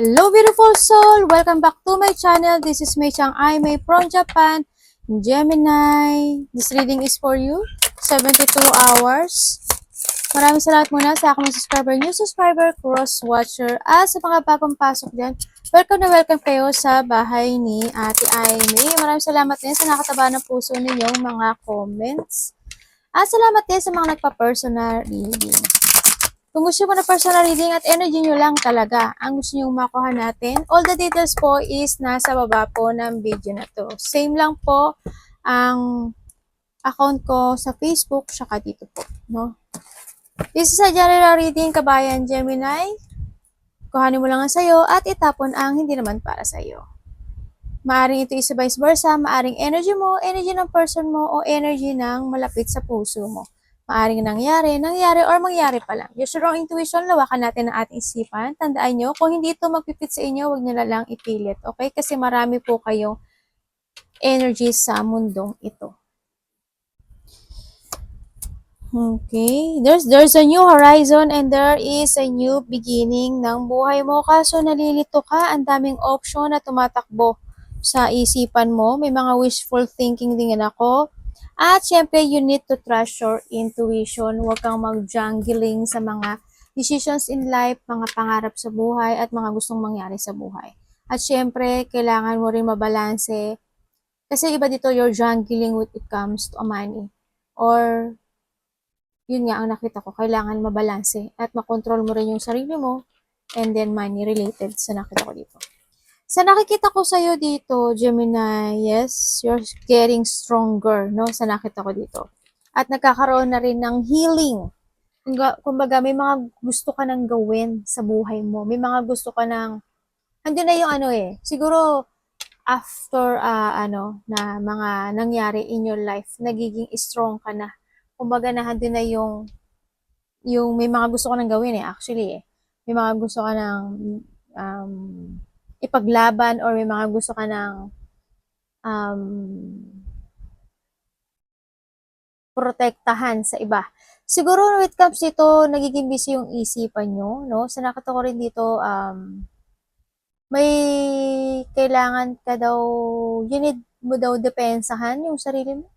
Hello beautiful soul! Welcome back to my channel. This is Mei Chang Aimee from Japan, Gemini. This reading is for you, 72 hours. Maraming salamat muna sa aking subscriber, new subscriber, cross-watcher, at sa mga bagong pasok dyan. Welcome na welcome kayo sa bahay ni Ate Aimee. Maraming salamat din sa nakataba ng puso ninyong mga comments. At salamat din sa mga nagpa-personal reading. Kung gusto mo na personal reading at energy nyo lang talaga ang gusto nyo makuha natin, all the details po is nasa baba po ng video na to. Same lang po ang account ko sa Facebook, saka dito po, no? This is a general reading, kabayan Gemini. Kuhanin mo lang ang sayo at itapon ang hindi naman para sayo. Maaring ito is vice versa, maaring energy mo, energy ng person mo, o energy ng malapit sa puso mo. Maaring nangyari, or mangyari pa lang. Use your own intuition, lawakan natin ang ating isipan. Tandaan nyo, kung hindi ito magpipit sa inyo, huwag nyo na lang ipilit. Okay? Kasi marami po kayong energy sa mundong ito. Okay. There's a new horizon and there is a new beginning ng buhay mo. Kaso nalilito ka, ang daming option na tumatakbo sa isipan mo. May mga wishful thinking din ako. At syempre, you need to trust your intuition. Huwag kang mag-jungling sa mga decisions in life, mga pangarap sa buhay, at mga gustong mangyari sa buhay. At syempre, kailangan mo rin mabalanse. Kasi iba dito, you're jungling when it comes to money. Or, yun nga ang nakita ko, kailangan mabalanse. At makontrol mo rin yung sarili mo, and then money related sa nakita ko dito. Sa nakikita ko sa'yo dito, Gemini, yes, you're getting stronger, no? Sa nakita ko dito. At nagkakaroon na rin ng healing. Kumbaga, may mga gusto ka nang gawin sa buhay mo. May mga gusto ka nang, andun na yung siguro, after, na mga nangyari in your life, nagiging strong ka na. Kumbaga, andun na yung may mga gusto ka nang gawin actually. May mga gusto ka nang, ipaglaban or may mga gusto ka ng protektahan sa iba. Siguro when it comes dito, nagiging busy yung isipan nyo, no? Sa nakita ko rin dito, may kailangan ka daw, you need mo daw depensahan yung sarili mo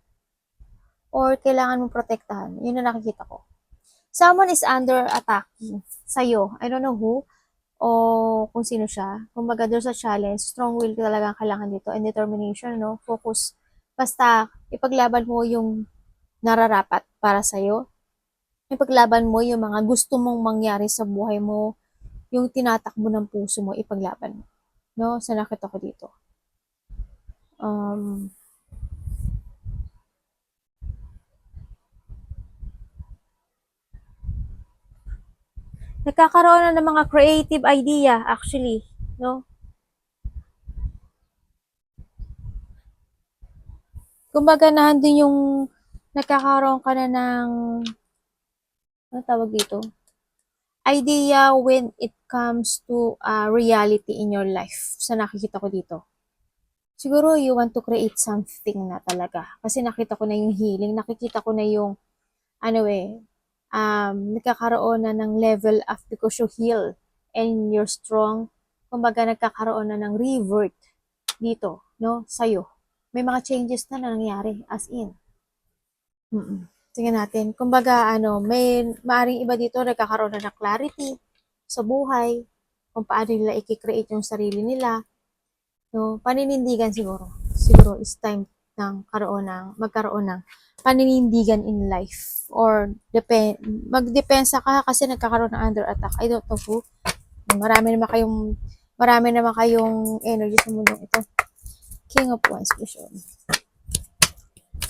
or kailangan mo protektahan. Yun na nakikita ko. Someone is under attacking sa'yo. I don't know who o kung sino siya. Kumbaga, there's a challenge. Strong will talaga kailangan dito and determination, no? Focus. Basta, ipaglaban mo yung nararapat para sa'yo. Ipaglaban mo yung mga gusto mong mangyari sa buhay mo, yung tinatakbo ng puso mo, ipaglaban mo. No? Sa nakita ko dito. Nagkakaroon na ng mga creative idea, actually. No? Kumbaga, nandun yung nagkakaroon ka na ng, ano tawag dito? Idea when it comes to reality in your life. Sa nakikita ko dito. Siguro, you want to create something na talaga. Kasi nakita ko na yung healing. Nakikita ko na yung, nagkakaroon na ng level up because you heal and you're strong. Kumbaga, nagkakaroon na ng revert dito, no? Sa'yo. May mga changes na nangyari, as in. Tingnan natin. Kumbaga, may maaring iba dito nagkakaroon na ng clarity sa buhay, kung paano nila i-create yung sarili nila. No, paninindigan siguro. Siguro is time ng magkaroon ng paninindigan in life. Or magdepensa ka kasi nagkakaroon ng under attack. I don't know who. Marami naman kayong energy sa mundong ito. King of Wands vision.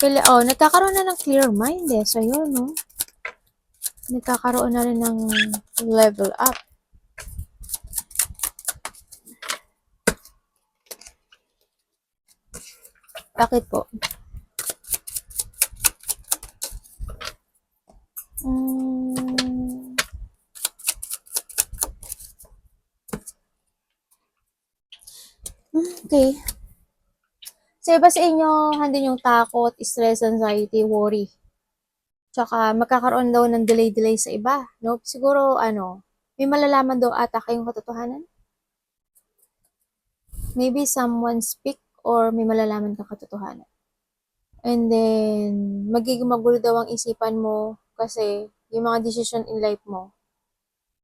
Nagkakaroon na ng clear mind So, yun, no? Nagkakaroon na rin ng level up. Bakit po? Okay. Sa iba sa inyo, handin yung takot, stress, anxiety, worry. Tsaka magkakaroon daw ng delay sa iba. No? Siguro, may malalaman daw ata kayong katotohanan. maybe someone speak or may malalaman kang katotohanan. And then, magiging magulo daw ang isipan mo kasi yung mga decision in life mo,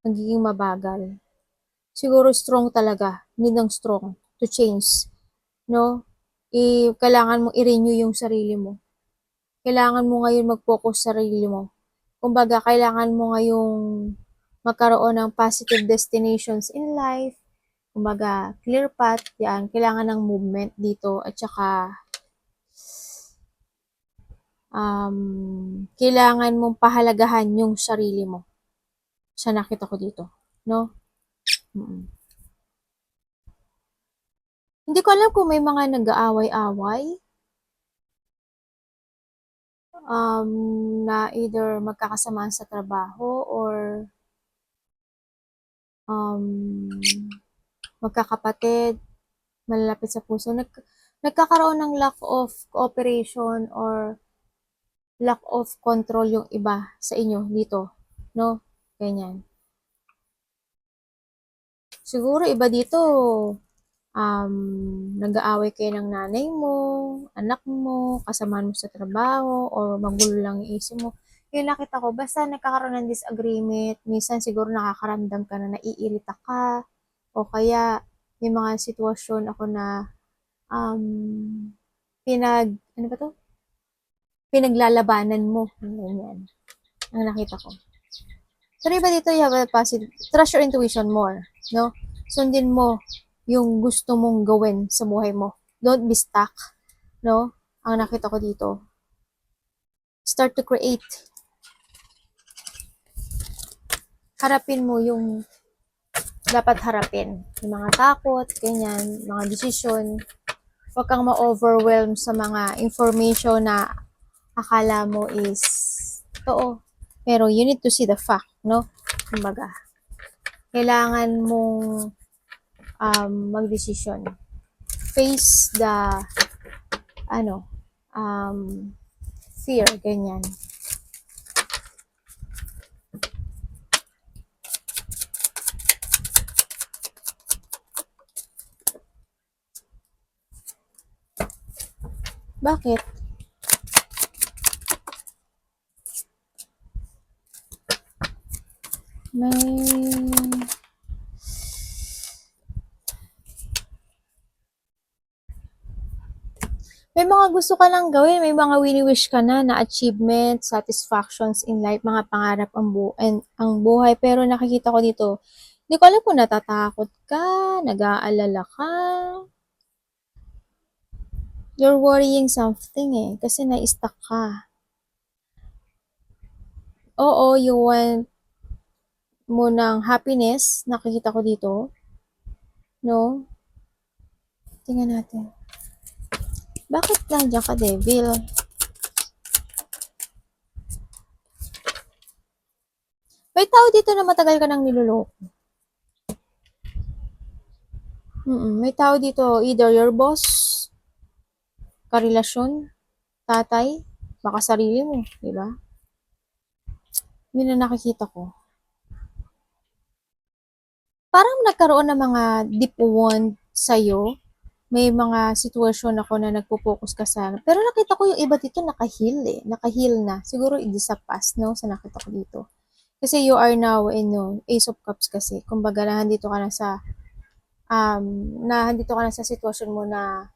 magiging mabagal. Siguro strong talaga, need ng strong to change, no? Kailangan mo i-renew yung sarili mo. Kailangan mo ngayon mag-focus sa sarili mo. Kumbaga, kailangan mo ngayong magkaroon ng positive destinations in life. Kumbaga, clear path, yan. Kailangan ng movement dito at saka kailangan mong pahalagahan yung sarili mo. Sa nakita ko dito, no? Hindi ko alam kung may mga nag-aaway-away na either magkakasamaan sa trabaho or magkakapatid, malalapit sa puso. Nagkakaroon ng lack of cooperation or lack of control yung iba sa inyo dito, no? Ganyan. Siguro iba dito, nag-aaway kayo ng nanay mo, anak mo, kasamaan mo sa trabaho, or magulo lang yung isip mo. Yung nakita ko, basta nagkakaroon ng disagreement, minsan siguro nakakaramdam ka na naiirita ka, o kaya may mga sitwasyon ako na ano ba to? Pinaglalabanan mo. Ganyan. Ang nakita ko. Pero iba dito, you have a positive, trust your intuition more, no? Sundin mo yung gusto mong gawin sa buhay mo. Don't be stuck, no? Ang nakita ko dito. Start to create. Harapin mo yung dapat harapin. Yung mga takot, ganyan, mga decision. Huwag kang ma-overwhelm sa mga information na akala mo is totoo. Pero you need to see the fact, no? Kumbaga, kailangan mong mag-decision. Face the fear, ganyan. Bakit? May mga gusto ka lang gawin, may mga wini-wish ka na achievement, satisfactions in life, mga pangarap ang buhay. Pero nakikita ko dito, hindi ko alam kung natatakot ka, nag-aalala ka. You're worrying something kasi na-stuck ka. Oo, you want mo ng happiness, nakikita ko dito. No? Tingnan natin. Bakit nandiyan ka, Devil? May tao dito na matagal ka nang niloloko. May tao dito, either your boss, karelasyon, tatay, baka sarili mo, di ba? Yun ang nakikita ko. Parang nagkaroon ng mga deep wound sa'yo. May mga sitwasyon ako na nagpo-focus ka sa, pero nakita ko yung iba dito naka-heal Naka-heal na. Siguro it is sa past, no? Sa nakita ko dito. Kasi you are now in Ace of Cups kasi. Kumbaga, nandito ka na sa sitwasyon mo na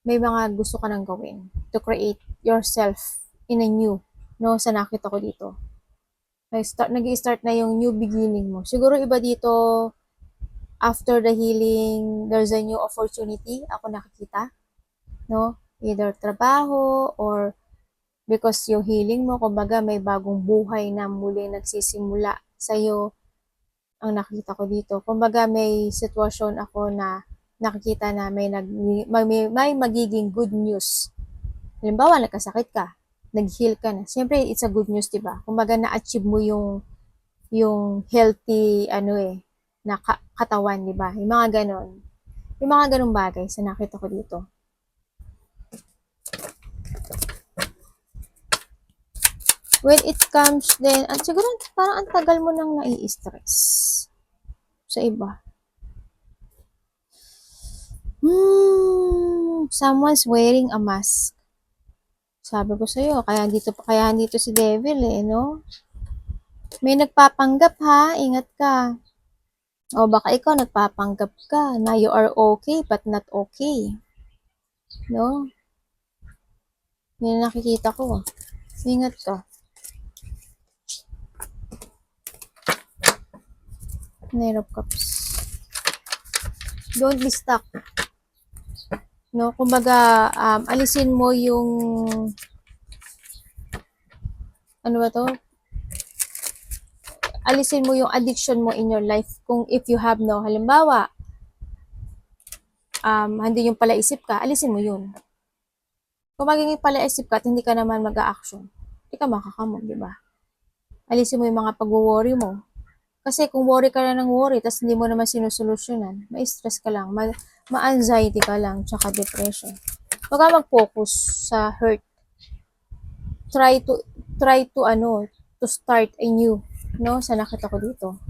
may mga gusto ka nang gawin to create yourself in a new, no? Sa nakita ko dito. Nag-i-start na yung new beginning mo. Siguro iba dito, after the healing, there's a new opportunity ako nakikita, no? Either trabaho or because yung healing mo, kumbaga may bagong buhay na muli nagsisimula sa'yo, ang nakita ko dito. Kumbaga may sitwasyon ako na nakikita na may magiging good news. Halimbawa, nagkasakit ka, nag-heal ka na. Siyempre, it's a good news, diba? Kumbaga na-achieve mo yung healthy, na katawan, di ba? Yung mga ganon. Yung mga ganong bagay sa nakita ko dito. When it comes then, at siguro parang ang tagal mo nang nai-stress sa iba. Someone's wearing a mask. Sabi ko sa'yo, kaya dito si Devil eh, no? May nagpapanggap ha, ingat ka. O baka ikaw nagpapanggap ka na you are okay but not okay. No? Yan nakikita ko. Ingat ka. Knight of Cups. Don't be stuck. No, kumbaga, alisin mo yung, ano ba to? Alisin mo yung addiction mo in your life. Kung if you have no, halimbawa, hindi yung palaisip ka, alisin mo yun. Kung magiging palaisip ka at hindi ka naman mag-a-action, hindi ka makakamon, di ba? Alisin mo yung mga pag-worry mo. Kasi kung worry ka na ng worry, tapos hindi mo naman sinusolusyonan, ma-stress ka lang, ma-anxiety ka lang, tsaka depression. Huwag ka mag-focus sa hurt. Try to start a new, no? Sa nakita ko dito.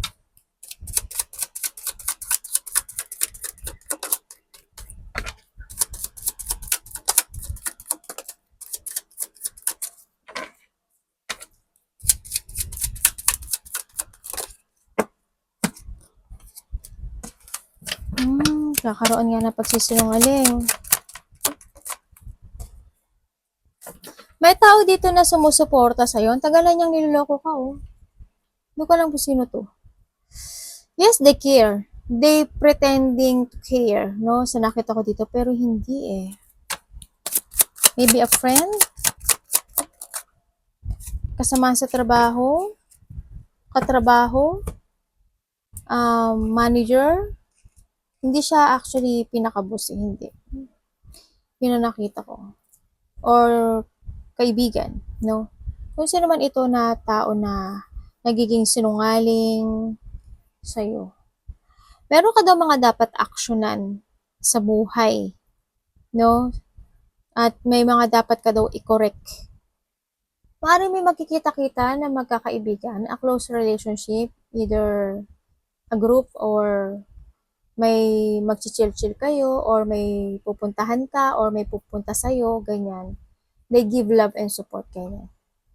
Kakaroon nga ng pagsisinungaling. May tao dito na sumusuporta sa'yo. Ang tagalan niyang niloloko ka, oh. Hindi ko alam kung sino to. Yes, they care. They pretending to care, no? Sa nakita ko dito, pero hindi eh. Maybe a friend? Kasama sa trabaho? Katrabaho? Manager? Hindi siya actually pinaka-boss eh, hindi. Yun ang nakita ko. Or kaibigan, no? Kung sino man ito na tao na nagiging sinungaling sa'yo. Meron ka daw mga dapat aksyonan sa buhay, no? At may mga dapat ka daw i-correct. Maaaring may magkikita-kita na magkakaibigan, a close relationship, either a group or may magchichill-chill kayo or may pupuntahan ka or may pupunta sa'yo, ganyan. They give love and support kayo.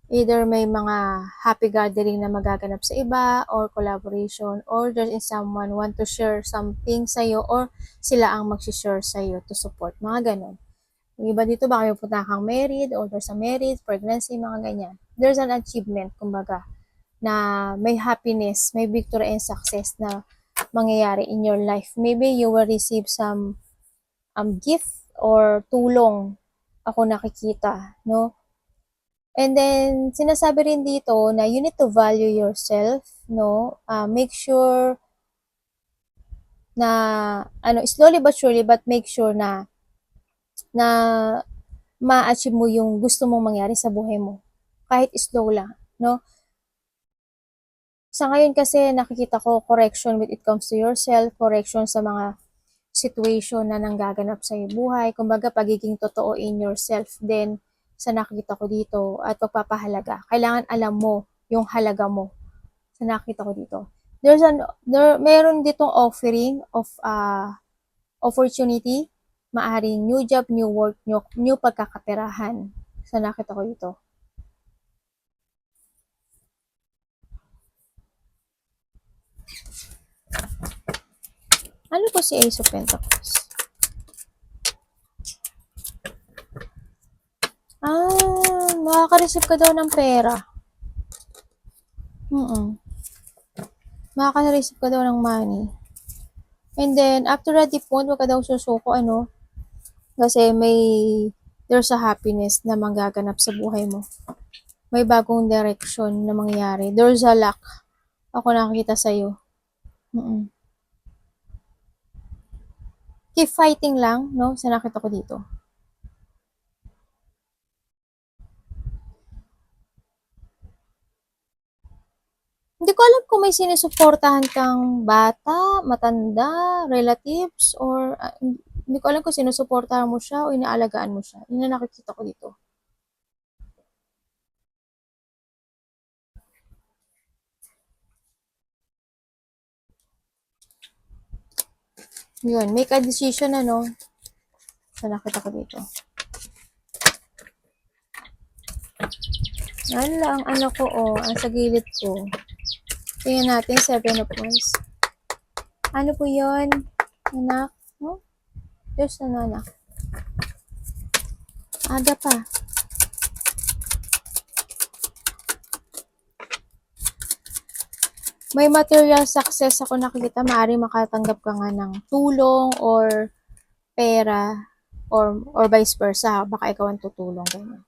Either may mga happy gathering na magaganap sa iba or collaboration or there is someone want to share something sa'yo or sila ang mag-share sa'yo to support. Mga ganon. Yung iba dito, baka may punta kang married or there's a marriage, pregnancy, mga ganyan. There's an achievement, kumbaga, na may happiness, may victory and success na mangyayari in your life. Maybe you will receive some gift or tulong ako nakikita, no? And then, sinasabi rin dito na you need to value yourself, no? Make sure na, slowly but surely, but make sure na ma-achieve mo yung gusto mong mangyari sa buhay mo. Kahit slow lang, no? Sa ngayon kasi nakikita ko correction when it comes to yourself, correction sa mga situation na nanggaganap sa iyong buhay, kumbaga pagiging totoo in yourself din sa nakita ko dito at pagpapahalaga. Kailangan alam mo yung halaga mo sa nakita ko dito. Meron ditong offering of opportunity, maaring new job, new work, new pagkakaperahan sa nakita ko dito. Ano po si Ace of Pentacles? Makaka-receive ka daw ng pera. Makaka-receive ka daw ng money. And then, after that point, wag ka daw susuko, kasi there's a happiness na manggaganap sa buhay mo. May bagong direction na mangyayari. There's a luck. Ako nakikita sa'yo. Keep fighting lang, no? Sa nakita ko dito. Hindi ko alam kung may sinusuportahan kang bata, matanda, relatives, or hindi ko alam kung sinusuportahan mo siya o inaalagaan mo siya. Yun na nakikita ko dito. Yun, make a decision, So, nakita ko dito. Yan lang, ano ko, ang sa gilid ko. Tingnan natin, 7 of Wands. Ano po yun? Anak? No? Diyos na anak. Aga pa. May material success ako nakikita. Maaari makatanggap ka nga ng tulong or pera or vice versa. Baka ikaw ang tutulong. Ganyan.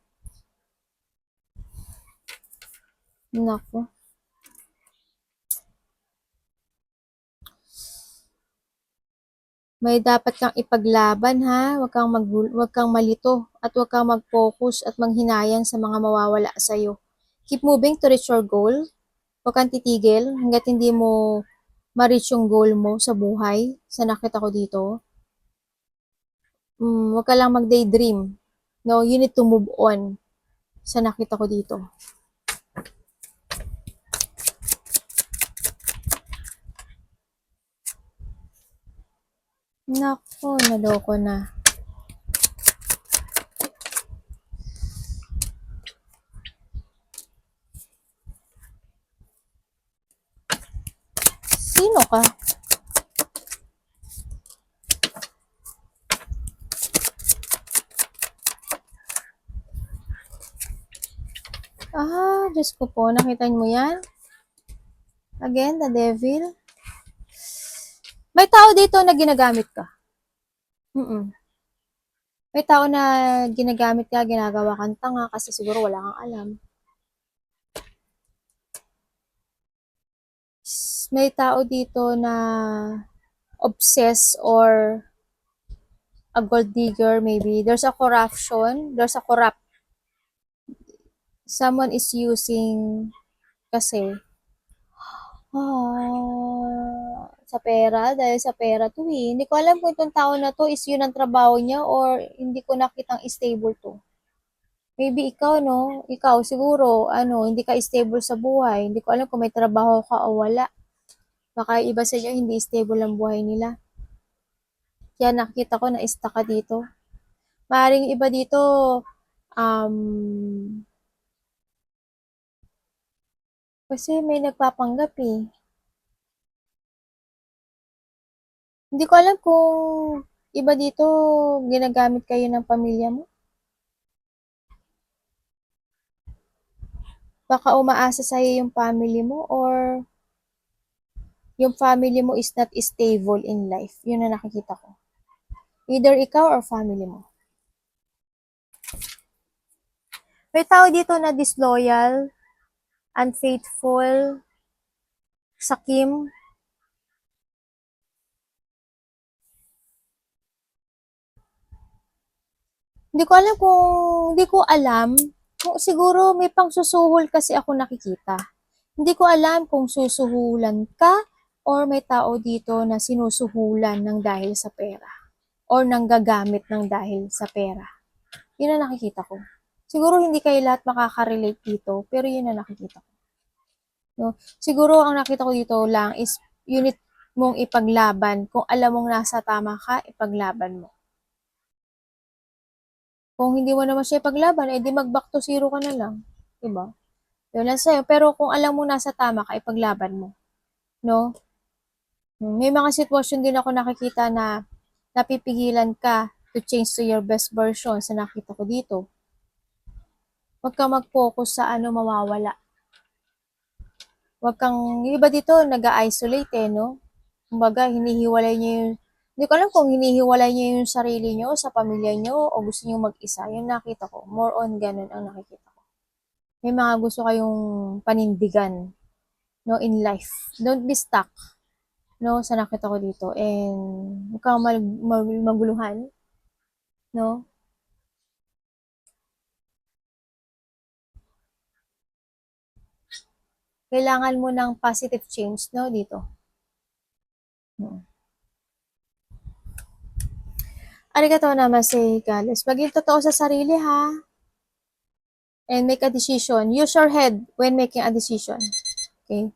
Naku. May dapat kang ipaglaban ha. Huwag kang malito at huwag kang mag-focus at manghinayang sa mga mawawala sa iyo. Keep moving to reach your goal. Huwag kang titigil hangga't hindi mo ma-reach yung goal mo sa buhay. Sa nakita ko dito. Huwag ka lang mag-daydream. No, you need to move on. Sa nakita ko dito. Nako, naloko na. Sino ka? Diyos ko po. Nakita mo yan? Again, the devil. May tao dito na ginagamit ka. May tao na ginagamit ka, ginagawa kang tanga kasi siguro wala kang alam. May tao dito na obsessed or a gold digger maybe. There's a corruption. There's a corrupt. Someone is using kasi sa pera, dahil sa pera to eh. Hindi ko alam kung itong tao na to is yun ang trabaho niya or hindi ko nakitang stable to. Maybe ikaw, no? Ikaw, siguro, hindi ka stable sa buhay. Hindi ko alam kung may trabaho ka o wala. Baka iba sa inyo, hindi stable ang buhay nila. Kaya nakita ko na stuck ka dito. Maaaring iba dito, kasi may nagpapanggap eh. Hindi ko alam kung iba dito, ginagamit kayo ng pamilya mo. Baka umaasa sa'yo yung family mo or yung family mo is not stable in life. Yun na nakikita ko. Either ikaw or family mo. May tao dito na disloyal, unfaithful, sakim. Hindi ko alam kung siguro may pangsusuhol kasi ako nakikita. Hindi ko alam kung susuhulan ka or may tao dito na sinusuhulan ng dahil sa pera or nanggagamit ng dahil sa pera. Yun ang nakikita ko. Siguro hindi kayo lahat makaka-relate dito, pero yun ang nakikita ko. No? Siguro ang nakita ko dito lang is unit mong ipaglaban. Kung alam mong nasa tama ka, ipaglaban mo. Kung hindi mo naman siya ipaglaban, edi mag-back to zero ka na lang. Diba? Yun lang sa'yo. Pero kung alam mo nasa tama ka, ipaglaban mo. No? May mga sitwasyon din ako nakikita na napipigilan ka to change to your best version sa nakita ko dito. Huwag kang mag-focus sa mawawala. Huwag kang, iba dito, nag-isolate no? Kumbaga, hinihiwalay niyo yung, hindi ko alam kung hinihiwalay niyo yung sarili niyo sa pamilya niyo o gusto niyo mag-isa. Yung nakita ko, more on ganun ang nakikita ko. May mga gusto kayong panindigan, no, in life. Don't be stuck, no, sa nakita ko dito. And, huwag kang maguluhan, no? Kailangan mo ng positive change, no, dito. Arigato namaste, guys. Maging totoo sa sarili, ha? And make a decision. Use your head when making a decision. Okay?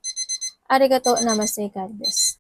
Arigato namaste, God bless.